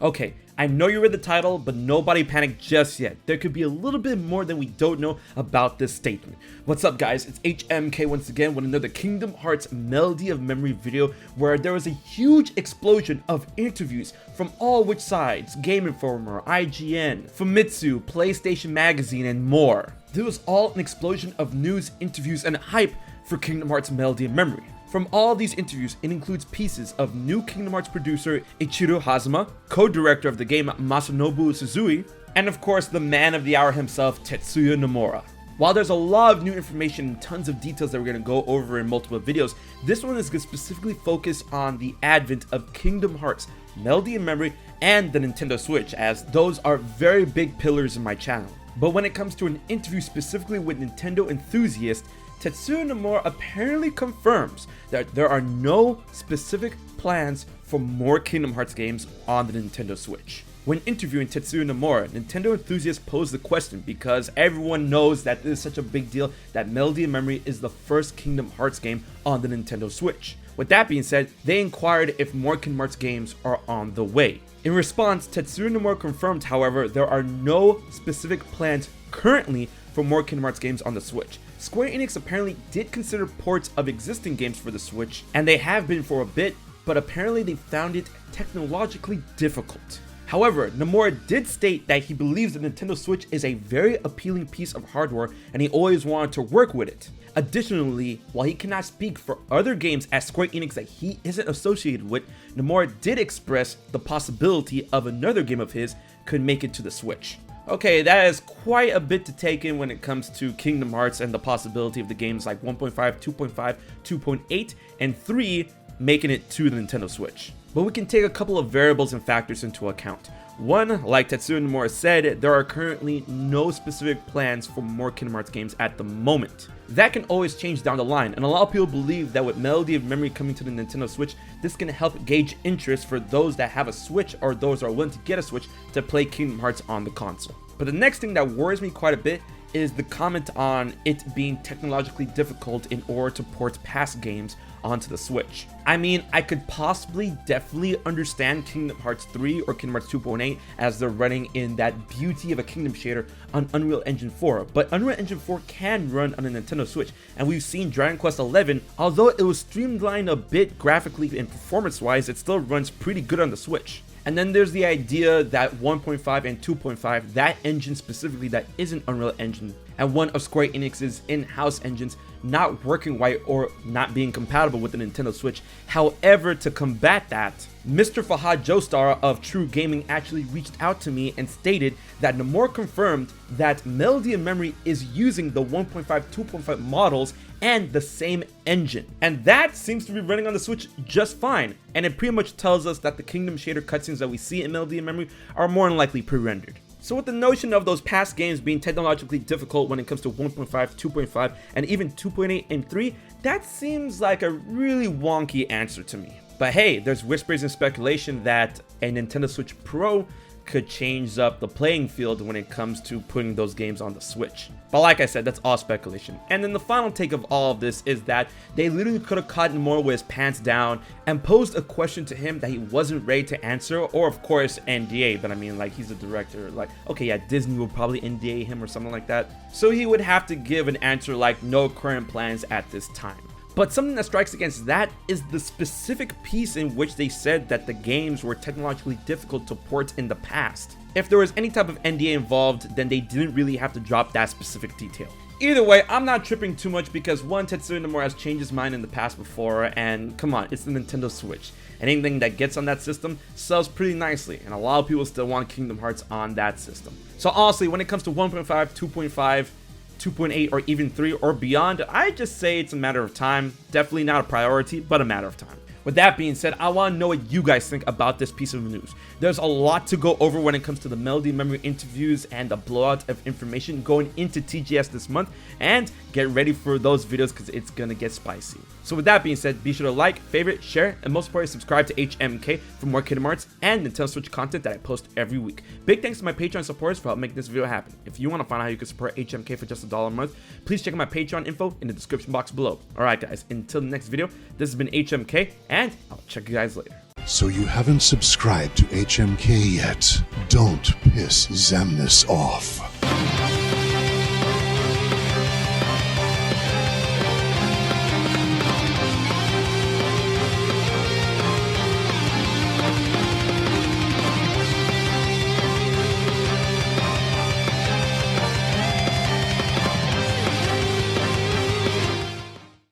Okay, I know you read the title, but nobody panic just yet. There could be a little bit more than we don't know about this statement. What's up guys, it's HMK once again with another Kingdom Hearts Melody of Memory video where there was a huge explosion of interviews from all which sides, Game Informer, IGN, Famitsu, PlayStation Magazine, and more. There was all an explosion of news, interviews, and hype for Kingdom Hearts Melody of Memory. From all these interviews, it includes pieces of new Kingdom Hearts producer Ichiro Hazama, co-director of the game Masanobu Suzui, and of course the man of the hour himself, Tetsuya Nomura. While there's a lot of new information and tons of details that we're going to go over in multiple videos, this one is going to specifically focus on the advent of Kingdom Hearts Melody of Memory and the Nintendo Switch, as those are very big pillars in my channel. But when it comes to an interview specifically with Nintendo enthusiasts, Tetsuya Nomura apparently confirms that there are no specific plans for more Kingdom Hearts games on the Nintendo Switch. When interviewing Tetsuya Nomura, Nintendo enthusiasts posed the question because everyone knows that this is such a big deal that Melody of Memory is the first Kingdom Hearts game on the Nintendo Switch. With that being said, they inquired if more Kingdom Hearts games are on the way. In response, Tetsuya Nomura confirmed, however, there are no specific plans currently for more Kingdom Hearts games on the Switch. Square Enix apparently did consider ports of existing games for the Switch, and they have been for a bit, but apparently they found it technologically difficult. However, Nomura did state that he believes the Nintendo Switch is a very appealing piece of hardware and he always wanted to work with it. Additionally, while he cannot speak for other games at Square Enix that he isn't associated with, Nomura did express the possibility of another game of his could make it to the Switch. Okay, that is quite a bit to take in when it comes to Kingdom Hearts and the possibility of the games like 1.5, 2.5, 2.8, and 3 making it to the Nintendo Switch. But we can take a couple of variables and factors into account. One, like Tetsuya Nomura said, there are currently no specific plans for more Kingdom Hearts games at the moment. That can always change down the line, and a lot of people believe that with Melody of Memory coming to the Nintendo Switch, this can help gauge interest for those that have a Switch or those that are willing to get a Switch to play Kingdom Hearts on the console. But the next thing that worries me quite a bit is the comment on it being technologically difficult in order to port past games onto the Switch. I mean, I could possibly definitely understand Kingdom Hearts 3 or Kingdom Hearts 2.8 as they're running in that beauty of a Kingdom shader on Unreal Engine 4, but Unreal Engine 4 can run on a Nintendo Switch, and we've seen Dragon Quest XI, although it was streamlined a bit graphically and performance-wise, it still runs pretty good on the Switch. And then there's the idea that 1.5 and 2.5, that engine specifically that isn't Unreal Engine, and one of Square Enix's in-house engines not working right or not being compatible with the Nintendo Switch. However, to combat that, Mr. Fahad Joestar of True Gaming actually reached out to me and stated that Nomura confirmed that Melody of Memory is using the 1.5, 2.5 models and the same engine. And that seems to be running on the Switch just fine. And it pretty much tells us that the Kingdom shader cutscenes that we see in Melody of Memory are more than likely pre-rendered. So with the notion of those past games being technologically difficult when it comes to 1.5, 2.5, and even 2.8 and 3, that seems like a really wonky answer to me. But hey, there's whispers and speculation that a Nintendo Switch Pro could change up the playing field when it comes to putting those games on the Switch. But like I said, that's all speculation. And then the final take of all of this is that they literally could have caught Nomura with his pants down and posed a question to him that he wasn't ready to answer, or of course NDA, but I mean, like, he's a director, like, okay, yeah, Disney will probably NDA him or something like that. So he would have to give an answer like no current plans at this time. But something that strikes against that is the specific piece in which they said that the games were technologically difficult to port in the past. If there was any type of NDA involved, then they didn't really have to drop that specific detail. Either way, I'm not tripping too much because one, Tetsuya Nomura has changed his mind in the past before, and come on, it's the Nintendo Switch. And anything that gets on that system sells pretty nicely, and a lot of people still want Kingdom Hearts on that system. So honestly, when it comes to 1.5, 2.5, 2.8, or even 3 or beyond, I just say it's a matter of time. Definitely not a priority, but a matter of time. With that being said, I want to know what you guys think about this piece of news. There's a lot to go over when it comes to the Melody of Memory interviews and the blowout of information going into TGS this month, and get ready for those videos because it's gonna get spicy. So with that being said, be sure to like, favorite, share, and most importantly, subscribe to HMK for more Kingdom Hearts and Nintendo Switch content that I post every week. Big thanks to my Patreon supporters for helping make this video happen. If you want to find out how you can support HMK for just $1 a month, please check out my Patreon info in the description box below. Alright guys, until the next video, this has been HMK, and I'll check you guys later. So you haven't subscribed to HMK yet? Don't piss Xemnas off.